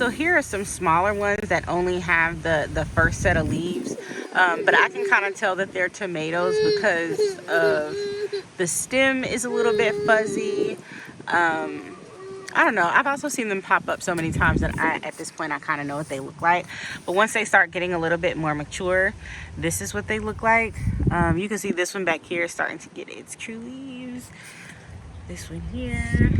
So here are some smaller ones that only have the first set of leaves, but I can kind of tell that they're tomatoes because of the stem is a little bit fuzzy. I don't know. I've also seen them pop up so many times that at this point, I kind of know what they look like. But once they start getting a little bit more mature, this is what they look like. You can see this one back here is starting to get its true leaves. This one here.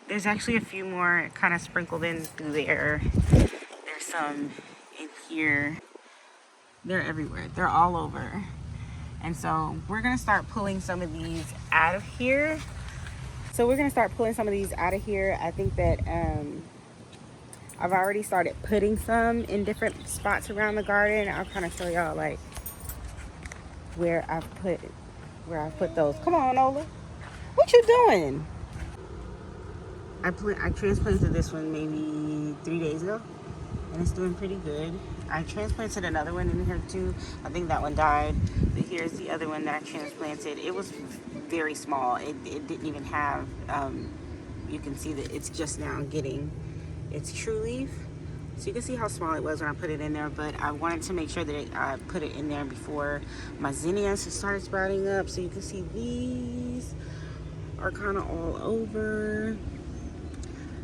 There's actually a few more kind of sprinkled in through there. There's some in here. They're everywhere. They're all over. And so we're going to start pulling some of these out of here. I think that I've already started putting some in different spots around the garden. I'll kind of show y'all like where I've put those. Come on, Ola. What you doing? I transplanted this one maybe 3 days ago, and it's doing pretty good. I transplanted another one in here too. I think that one died, but here's the other one that I transplanted. It was very small. It didn't even have, you can see that it's just now getting its true leaf. So you can see how small it was when I put it in there, but I wanted to make sure that I put it in there before my zinnias started sprouting up. So you can see these are kind of all over.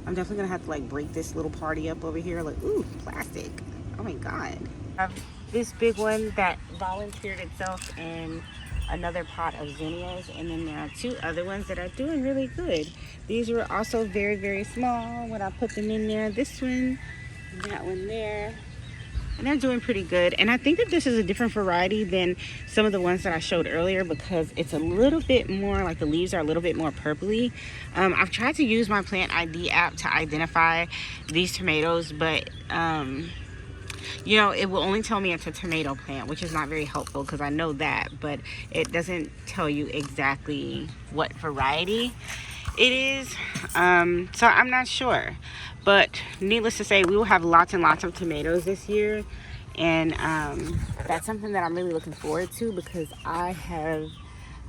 I'm definitely gonna have to like break this little party up over here. Like, ooh, plastic. Oh my God. I have this big one that volunteered itself in another pot of zinnias, and then there are 2 other ones that are doing really good. These were also very, very small when I put them in there. This one, that one there, and they're doing pretty good. And I think that this is a different variety than some of the ones that I showed earlier because it's a little bit more like the leaves are a little bit more purpley. I've tried to use my plant ID app to identify these tomatoes, but you know, it will only tell me it's a tomato plant, which is not very helpful because I know that, but it doesn't tell you exactly what variety it is. So I'm not sure, but needless to say, we will have lots and lots of tomatoes this year, and that's something that I'm really looking forward to because I have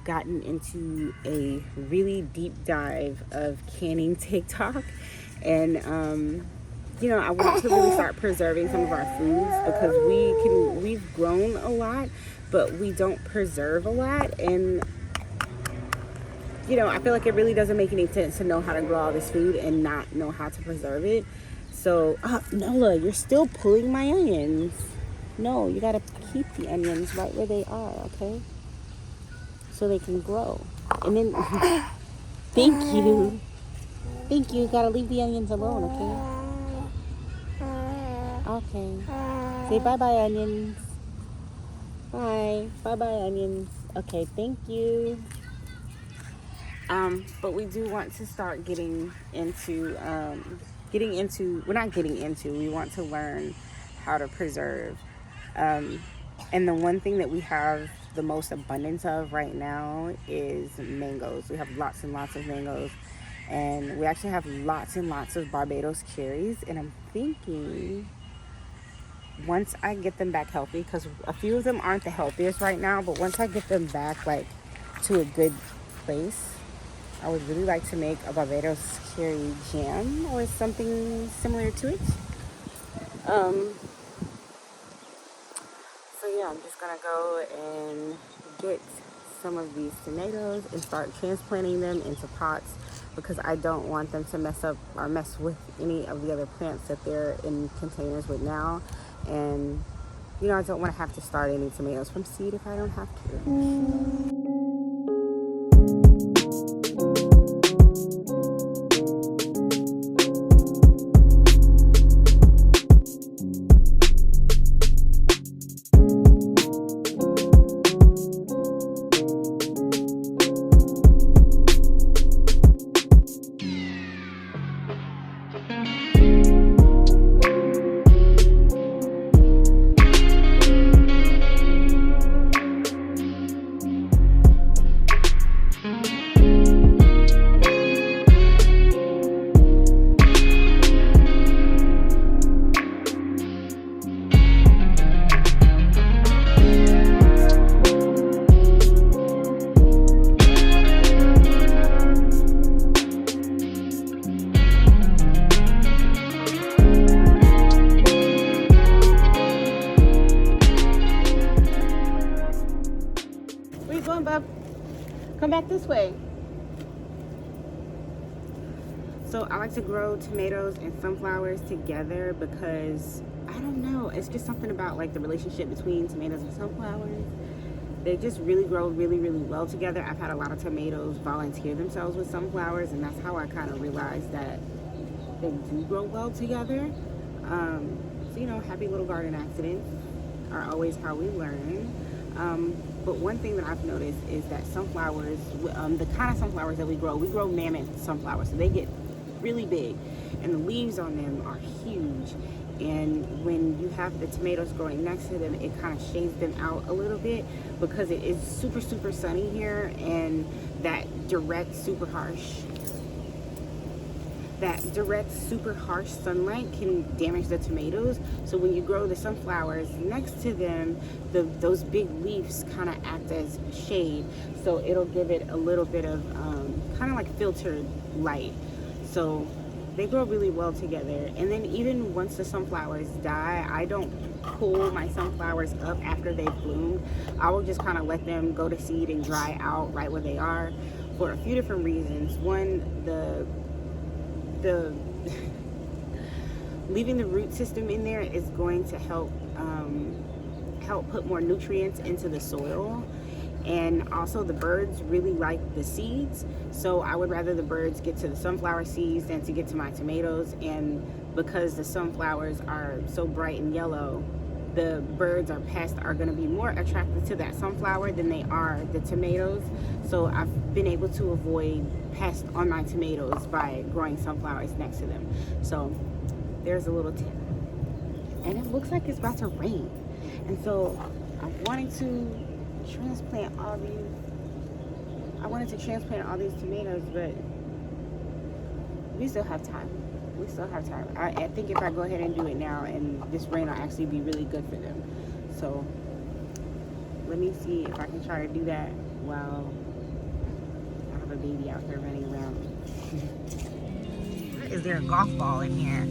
gotten into a really deep dive of canning TikTok, and you know, I want to really start preserving some of our foods because we've grown a lot, but we don't preserve a lot. And, you know, I feel like it really doesn't make any sense to know how to grow all this food and not know how to preserve it. So, Nola, you're still pulling my onions. No, you got to keep the onions right where they are, okay? So they can grow. And then, thank you. Thank you. Got to leave the onions alone, okay? Okay. Say bye-bye, onions. Bye. Bye-bye, onions. Okay, thank you. But we do want to start we want to learn how to preserve. And the one thing that we have the most abundance of right now is mangoes. We have lots and lots of mangoes. And we actually have lots and lots of Barbados cherries. And I'm thinking, once I get them back healthy, because a few of them aren't the healthiest right now, but once I get them back like to a good place, I would really like to make a Barbados cherry jam or something similar to it. So yeah, I'm just gonna go and get some of these tomatoes and start transplanting them into pots because I don't want them to mess up or mess with any of the other plants that they're in containers with now. And, you know, I don't want to have to start any tomatoes from seed if I don't have to. Come back this way. So I like to grow tomatoes and sunflowers together because, I don't know, it's just something about like the relationship between tomatoes and sunflowers. They just really grow really, really well together. I've had a lot of tomatoes volunteer themselves with sunflowers, and that's how I kind of realized that they do grow well together. So, you know, happy little garden accidents are always how we learn. But one thing that I've noticed is that sunflowers, the kind of sunflowers that we grow mammoth sunflowers. So they get really big, and the leaves on them are huge. And when you have the tomatoes growing next to them, it kind of shades them out a little bit because it is super, super sunny here, and that direct, super harsh sunlight can damage the tomatoes. So when you grow the sunflowers next to them, those big leaves kind of act as shade, so it'll give it a little bit of kind of like filtered light. So they grow really well together. And then even once the sunflowers die, I don't pull my sunflowers up after they've bloomed. I will just kind of let them go to seed and dry out right where they are for a few different reasons. One, the leaving the root system in there is going to help put more nutrients into the soil. And also the birds really like the seeds, so I would rather the birds get to the sunflower seeds than to get to my tomatoes. And because the sunflowers are so bright and yellow, the birds or pests are going to be more attracted to that sunflower than they are the tomatoes. So I've been able to avoid pests on my tomatoes by growing sunflowers next to them. So there's a little tip. And it looks like it's about to rain, and so I'm wanting to transplant all these tomatoes, but we still have time. I think if I go ahead and do it now, and this rain will actually be really good for them. So let me see if I can try to do that while I have a baby out here running around. Is there a golf ball in here?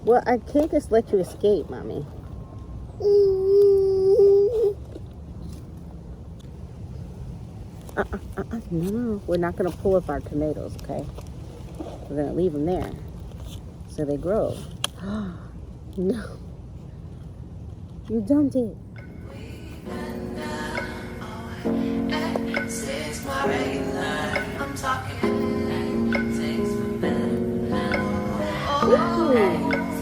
Well, I can't just let you escape, Mommy. No, we're not going to pull up our tomatoes, okay? We're going to leave them there so they grow. No. You dumped it. Ooh.